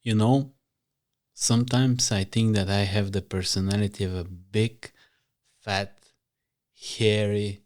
You know, sometimes I think that I have the personality of a big, fat, hairy,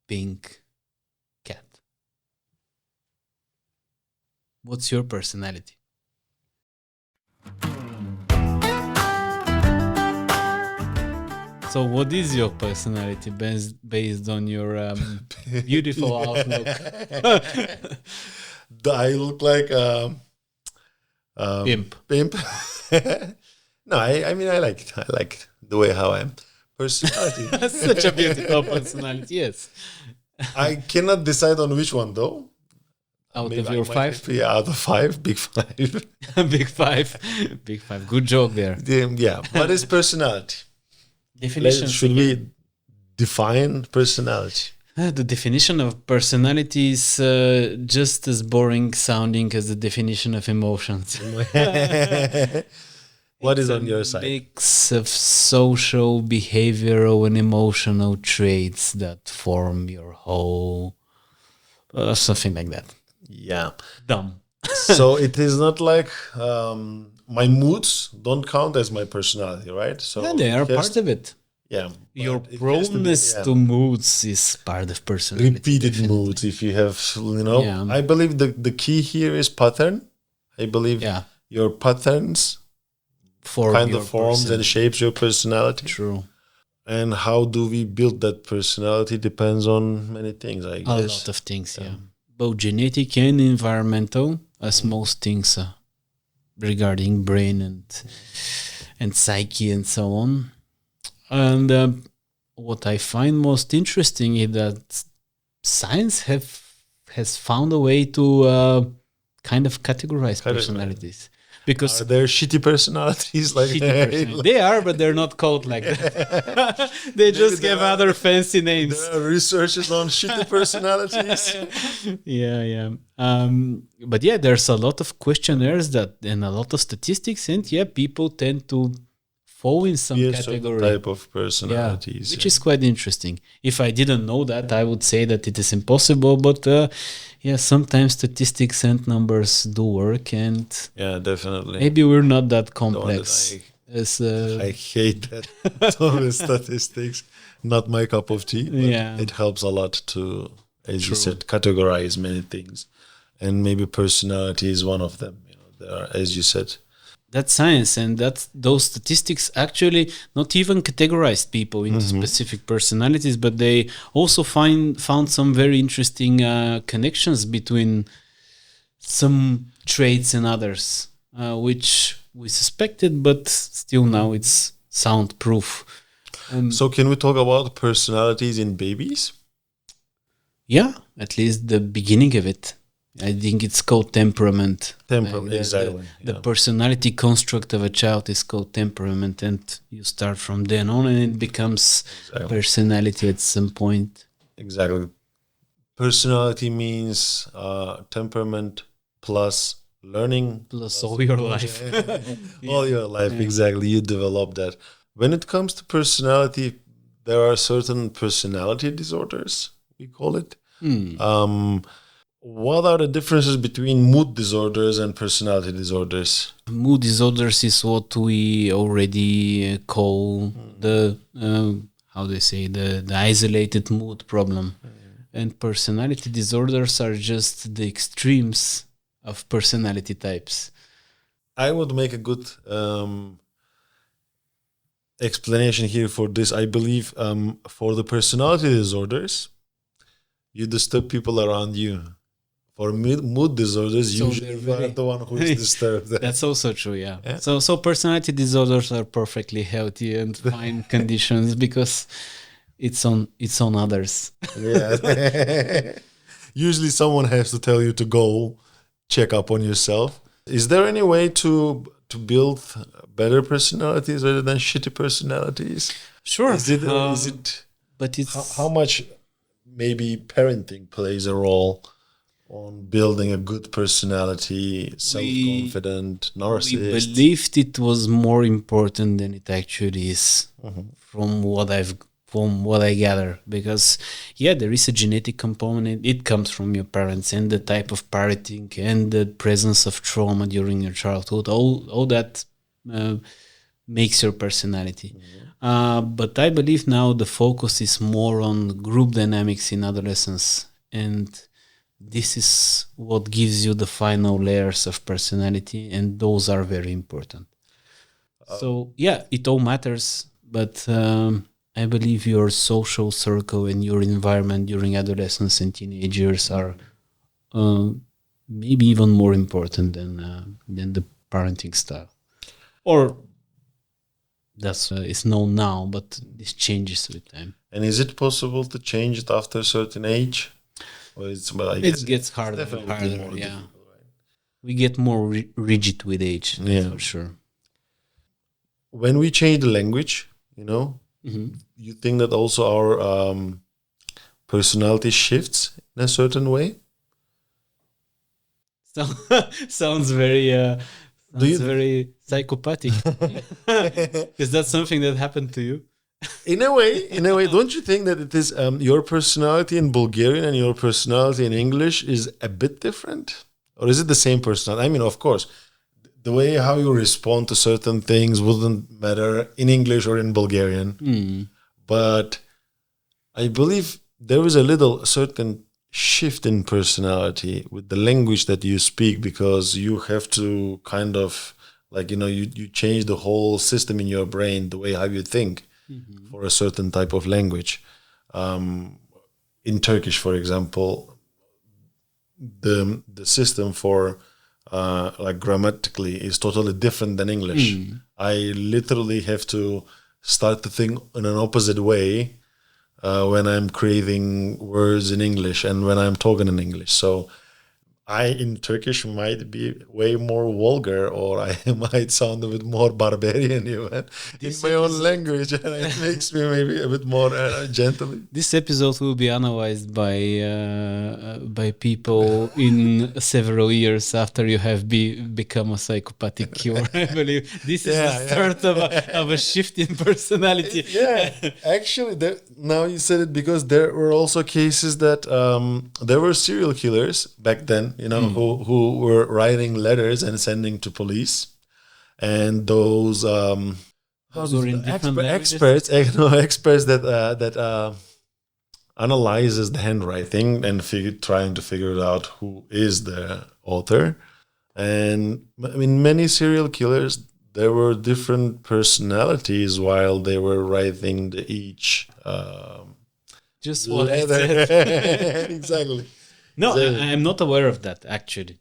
pink cat. What's your personality? So what is your personality based on your beautiful outlook? I look like Pimp. Pimp. No, I mean I like it. I like the way how I am. Personality. Such a beautiful personality, yes. I cannot decide on which one though. Out Maybe of your five? Yeah, out of five, big five. Big five. Big five. Good joke there. Yeah, what is personality? Definition. Should we define personality? The definition of personality is just as boring sounding as the definition of emotions. What is on your side? Mix of social, behavioral, and emotional traits that form your whole, something like that. Yeah. Dumb. So it is not like my moods don't count as my personality, right? So Yeah, they are part of it. Yeah. Your but it has proneness be, to moods is part of personality. repeated definitely. moods. If you have, Yeah. I believe the key here is pattern. I believe Yeah. your patterns Form kind your of forms person. and shapes your personality. True. And how do we build that personality depends on many things, I A guess. lot of things, yeah. Both genetic and environmental, as most things regarding brain and psyche and so on. And what I find most interesting is that science has found a way to kind of categorize personalities. Because Are there shitty personalities like they are, but they're not called like that. They just there have are- other fancy names. There are researches on shitty personalities. Yeah. But yeah, there's a lot of questionnaires and a lot of statistics, and yeah, people tend to fall in some Yes, certain category. type of personalities. Which is quite interesting. If I didn't know that, I would say that it is impossible. But yeah, sometimes statistics and numbers do work, and Yeah, definitely. maybe we're not that The one complex. that I hate that total statistics. Not my cup of tea. But Yeah. it helps a lot to, as True. you said, categorize many things, and maybe personality is one of them. There are, as you said. That's science, and those statistics actually not even categorized people into specific personalities, but they also found some very interesting connections between some traits and others, which we suspected, but still now it's soundproof. So can we talk about personalities in babies? Yeah, at least the beginning of it. I think it's called temperament. Temperament, exactly. The personality construct of a child is called temperament, and you start from then on, and it becomes personality at some point. Exactly. Personality means temperament plus learning. Plus all your life. All your life, exactly. You develop that. When it comes to personality, there are certain personality disorders, we call it. What are the differences between mood disorders and personality disorders? Mood disorders is what we already call the how they say the isolated mood problem, and personality disorders are just the extremes of personality types. I would make a good explanation here for this. I believe for the personality disorders, you disturb people around you. For mood disorders, So usually they're you are the one who is disturbed. That's also true, yeah. So personality disorders are perfectly healthy and fine conditions because it's on others. Yeah. Usually someone has to tell you to go check up on yourself. Is there any way to build better personalities rather than shitty personalities? Sure. Is it but it's how much maybe parenting plays a role on building a good personality, self-confident, we narcissist? believed it was more important than it actually is, from what I've from what I gather, because there is a genetic component. It comes from your parents and the type of parenting and the presence of trauma during your childhood. All that makes your personality. But I believe now the focus is more on group dynamics in adolescence, and this is what gives you the final layers of personality, and those are very important. So it all matters, but I believe your social circle and your environment during adolescence and teenage years are maybe even more important than the parenting style. Or that's it's known now, but this changes with time. And is it possible to change it after a certain age? Or It gets harder and harder, yeah. We get more rigid with age, that's for sure. When we change the language, you think that also our personality shifts in a certain way? So, sounds very very psychopathic. Is that something that happened to you? In a way, don't you think that it is your personality in Bulgarian and your personality in English is a bit different? Or is it the same personality? I mean, of course, the way how you respond to certain things wouldn't matter in English or in Bulgarian. But I believe there is a certain shift in personality with the language that you speak, because you have to kind of you change the whole system in your brain, the way how you think for a certain type of language. In Turkish, for example, the system for grammatically is totally different than English. I literally have to start to think in an opposite way when I'm creating words in English and when I'm talking in English. So I, in Turkish, might be way more vulgar, or I might sound a bit more barbarian even in my own language, and it makes me maybe a bit more gentle. This episode will be analyzed by people in several years after you have become a psychopathic cure. I believe this is the start of a shift in personality. Actually, now you said it, because there were also cases that there were serial killers back then, who were writing letters and sending to police, and those experts that analyzes the handwriting and trying to figure out who is the author. And I mean, many serial killers, there were different personalities while they were writing each just what I said. Exactly. No, I'm not aware of that, actually.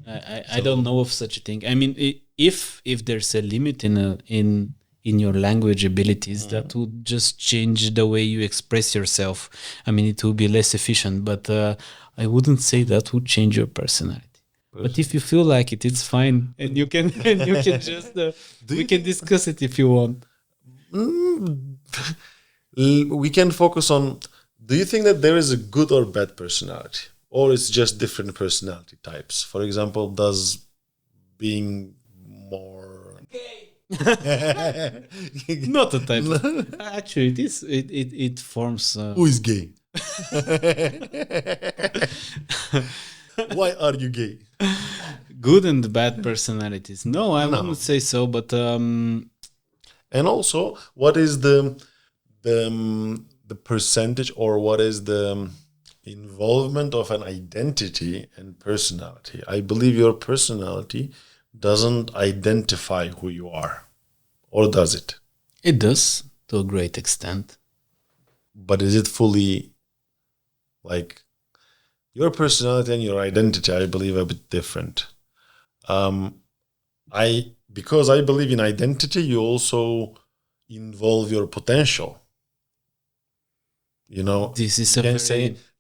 I don't know of such a thing. I mean, if there's a limit in your language abilities, that would just change the way you express yourself. I mean, it will be less efficient, but I wouldn't say that would change your personality. But if you feel like it, it's fine, and you can just we can discuss it if you want. We can focus on. Do you think that there is a good or bad personality? Or it's just different personality types? For example, does being more not a type. Actually, it is. It forms. Who is gay? Why are you gay? Good and bad personalities. No, I wouldn't say so. But and also, what is the percentage, or what is the involvement of an identity and personality? I believe your personality doesn't identify who you are, or does it? It does, to a great extent. But is it fully your personality and your identity? I believe are a bit different. Because I believe in identity, you also involve your potential. This is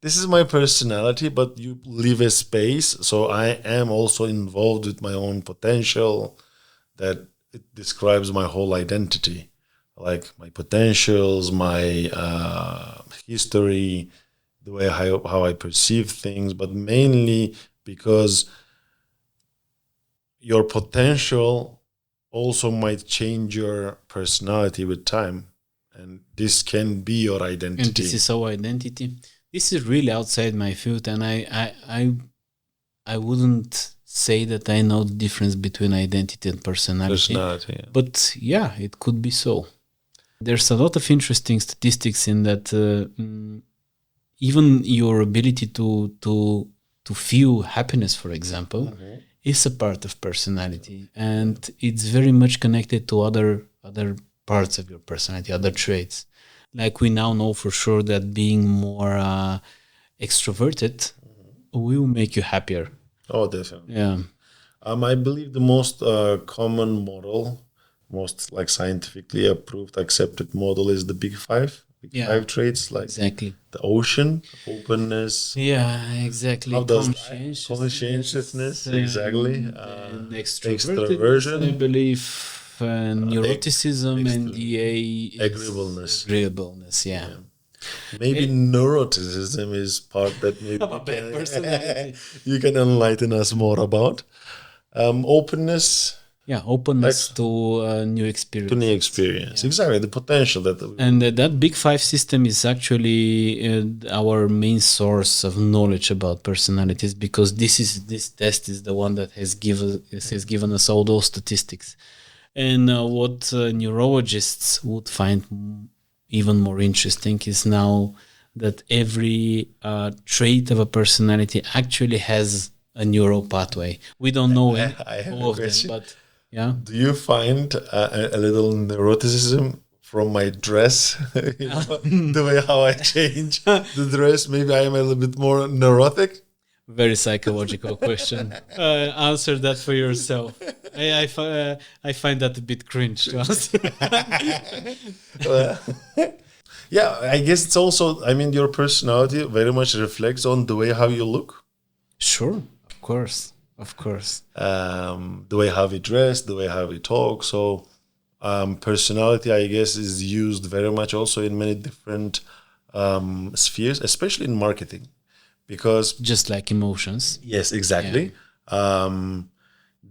this is my personality, but you leave a space, so I am also involved with my own potential, that it describes my whole identity, like my potentials, my history, the way how I perceive things, but mainly because your potential also might change your personality with time. and this can be your identity. And this is our identity. This is really outside my field, and I wouldn't say that I know the difference between identity and personality. But yeah, it could be so. There's a lot of interesting statistics in that. Even your ability to feel happiness, for example, is a part of personality, and it's very much connected to other parts of your personality, other traits. Like we now know for sure that being more extroverted will make you happier. Oh, definitely. Yeah. I believe the most common model, most like scientifically approved, accepted model is the Big Five. Five traits, like exactly the ocean, openness. Yeah, exactly. How does conscientiousness, exactly. And extroversion, I believe, neuroticism, NDA, agreeableness. Yeah. Maybe neuroticism is part that maybe you can enlighten us more about. Openness. Yeah, openness to new experience. To new experience, exactly, the potential that... And that Big Five system is actually our main source of knowledge about personalities, because this test is the one that has given us all those statistics. And what neurologists would find even more interesting is now that every trait of a personality actually has a neural pathway. We don't know all of them, but... Yeah. Do you find a little neuroticism from my dress? The way how I change the dress? Maybe I am a little bit more neurotic. Very psychological question. Answer that for yourself. I find that a bit cringe to answer. Yeah, I guess it's also, I mean, your personality very much reflects on the way how you look. Sure, of course. Of course. The way how we dress, the way how we talk. So personality, I guess, is used very much also in many different spheres, especially in marketing. Because... Just like emotions. Yes, exactly. Yeah.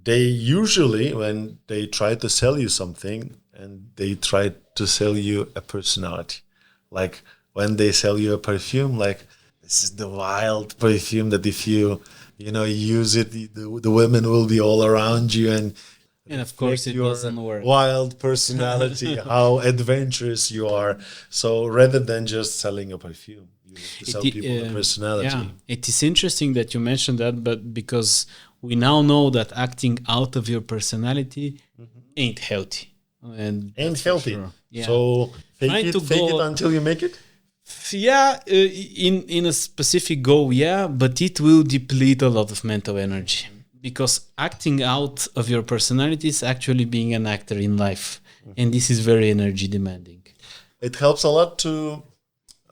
They usually, when they try to sell you something, and they try to sell you a personality. Like when they sell you a perfume, like, this is the wild perfume that if you use it, the women will be all around you, and of course it doesn't work. Wild personality, how adventurous you are. So rather than just selling a perfume, you have to sell people a personality. Yeah, it is interesting that you mentioned that, but because we now know that acting out of your personality ain't healthy. And ain't healthy. Sure. Yeah. So fake it until you make it. Yeah, in a specific goal, yeah, but it will deplete a lot of mental energy, because acting out of your personality is actually being an actor in life, and this is very energy demanding. It helps a lot to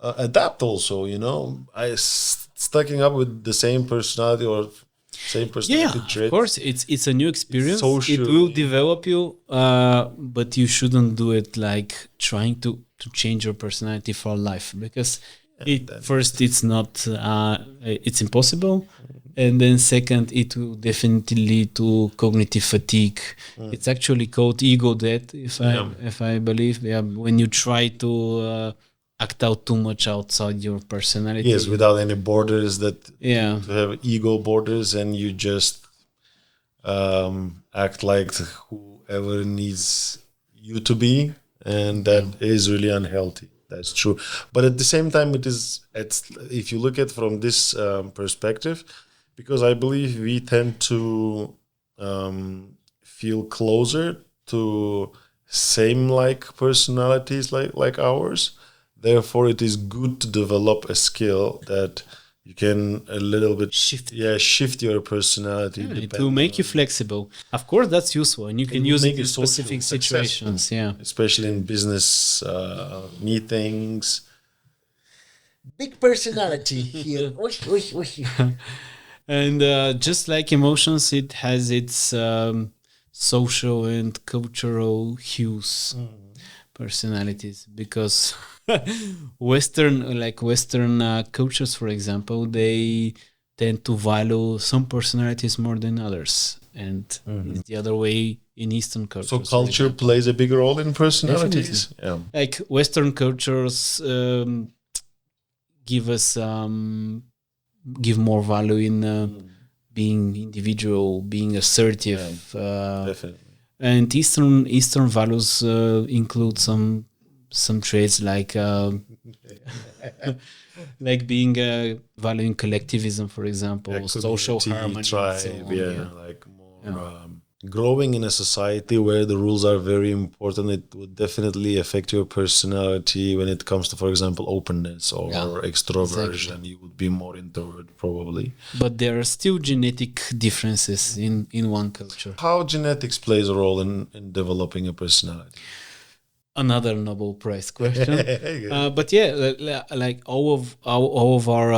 adapt also, sticking up with the same personality or same personality trait. Of course, it's a new experience. It will develop you, but you shouldn't do it like trying to change your personality for life, because it's not it's impossible, and then second, it will definitely lead to cognitive fatigue. It's actually called ego death, if I believe. When you try to act out too much outside your personality. Yes, without any borders, to have ego borders, and you just act like whoever needs you to be. And that is really unhealthy. That's true. But at the same time, if you look at from this perspective, because I believe we tend to feel closer to same like personalities like ours. Therefore, it is good to develop a skill that you can a little bit shift your personality. It will make you flexible. Of course, that's useful, and you can use it in specific situations. Yeah, especially in business meetings. Big personality here. And just like emotions, it has its social and cultural hues, personalities, because Western cultures, for example, they tend to value some personalities more than others, and it's the other way in Eastern cultures. So culture plays a big role in personalities. Definitely. Like Western cultures give more value in being individual, being assertive. Definitely. And Eastern values include some traits like like being valuing collectivism, for example, social harmony, tribe, so on, like more. Growing in a society where the rules are very important, it would definitely affect your personality when it comes to, for example, openness or extroversion. Exactly. You would be more introvert, probably. But there are still genetic differences in one culture. How genetics plays a role in developing a personality? Another Nobel Prize question. But like all of our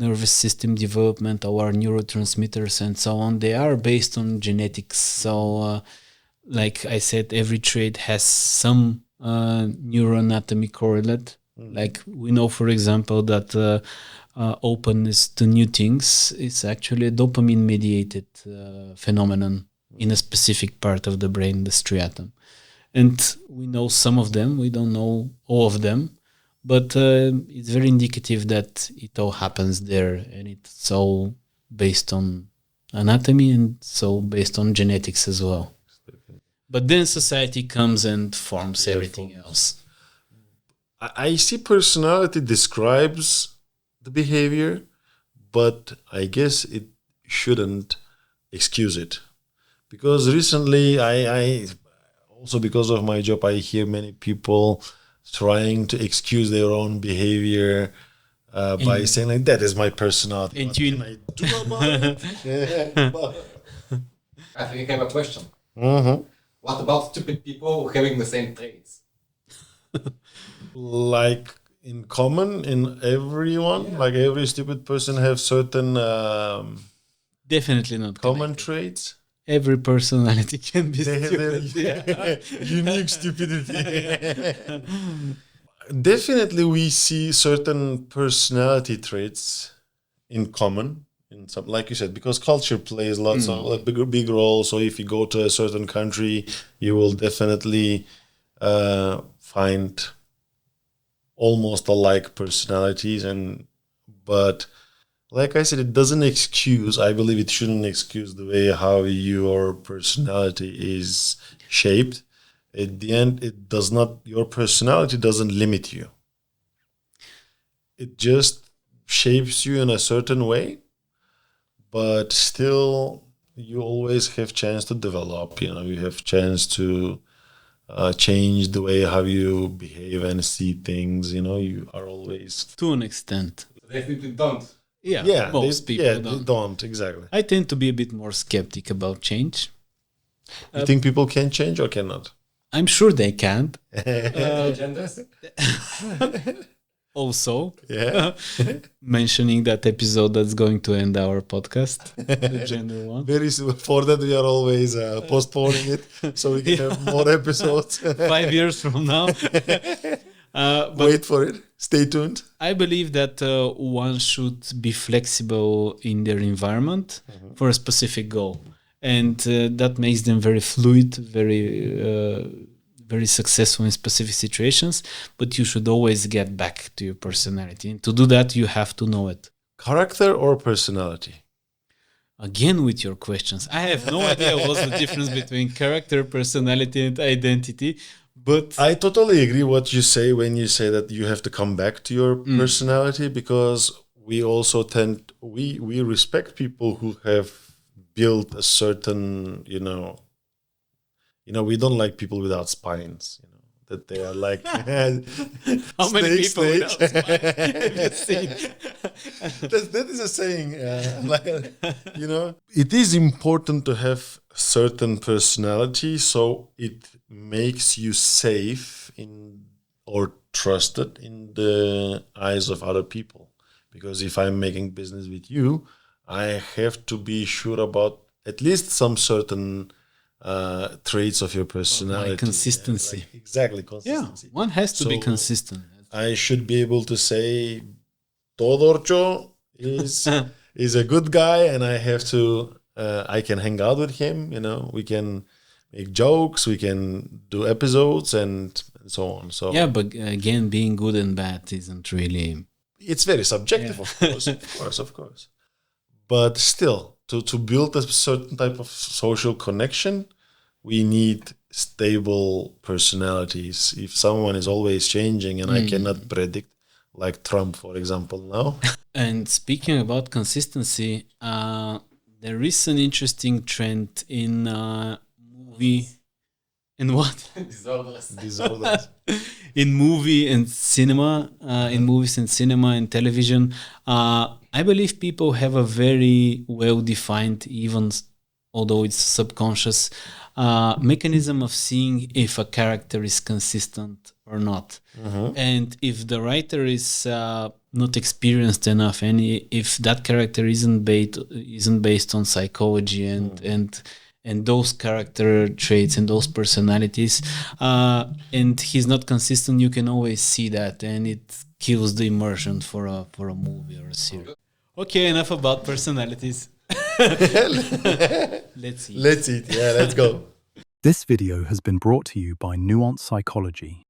nervous system development, our neurotransmitters and so on, they are based on genetics. So like I said, every trait has some neuroanatomy correlate. Like we know, for example, that openness to new things is actually a dopamine mediated phenomenon in a specific part of the brain, the striatum. And we know some of them, we don't know all of them, but it's very indicative that it all happens there, and it's all based on anatomy and so based on genetics as well. But then society comes and forms everything else. I see personality describes the behavior, but I guess it shouldn't excuse it. Because recently also because of my job, I hear many people trying to excuse their own behavior by saying like, that is my personality. What can I do about it? I think I have a question. What about stupid people having the same traits? Like in common, in everyone? Like every stupid person have certain definitely not common traits? Every personality can be stupid. Unique stupidity. Definitely we see certain personality traits in common, in some, like you said, because culture plays lots of like big role. So if you go to a certain country, you will definitely find almost alike personalities, but like I said, it doesn't excuse, I believe it shouldn't excuse the way how your personality is shaped. At the end, your personality doesn't limit you. It just shapes you in a certain way, but still you always have chance to develop, you have chance to change the way how you behave and see things, you are always... To an extent. They simply don't. Yeah, most people don't. They don't, exactly. I tend to be a bit more skeptic about change. You think people can change or cannot? I'm sure they can. Genders? Also, mentioning that episode that's going to end our podcast, the gender one. Very soon. For that, we are always postponing it so we can have more episodes. 5 years from now. Wait for it. Stay tuned. I believe that one should be flexible in their environment for a specific goal. And that makes them very fluid, very successful in specific situations. But you should always get back to your personality. And to do that, you have to know it. Character or personality? Again, with your questions. I have no idea what's the difference between character, personality, and identity. But I totally agree what you say when you say that you have to come back to your personality, because we also we respect people who have built a certain, we don't like people without spines, that they are like how many people without spines have you seen? that is a saying, it is important to have certain personality, so it makes you safe or trusted in the eyes of other people. Because if I'm making business with you, I have to be sure about at least some certain traits of your personality. Like consistency. Exactly, consistency. Yeah, one has to be consistent. I should be able to say, Todorcho is is a good guy, and I have to. I can hang out with him. We can make jokes, we can do episodes, and so on. So yeah, but again, being good and bad isn't really. It's very subjective, of course. But still, to build a certain type of social connection, we need stable personalities. If someone is always changing, and I cannot predict, like Trump, for example, now. And speaking about consistency, there is an interesting trend in movie. In what? Disorders. In movie and cinema, in movies and cinema and television, I believe people have a very well-defined, even although it's subconscious, mechanism of seeing if a character is consistent or not. And if the writer is not experienced enough, and if that character isn't based on psychology and those character traits and those personalities, and he's not consistent, you can always see that, and it kills the immersion for a movie or a series. Okay, enough about personalities. Let's eat. Let's eat. Yeah, let's go. This video has been brought to you by Nuance Psychology.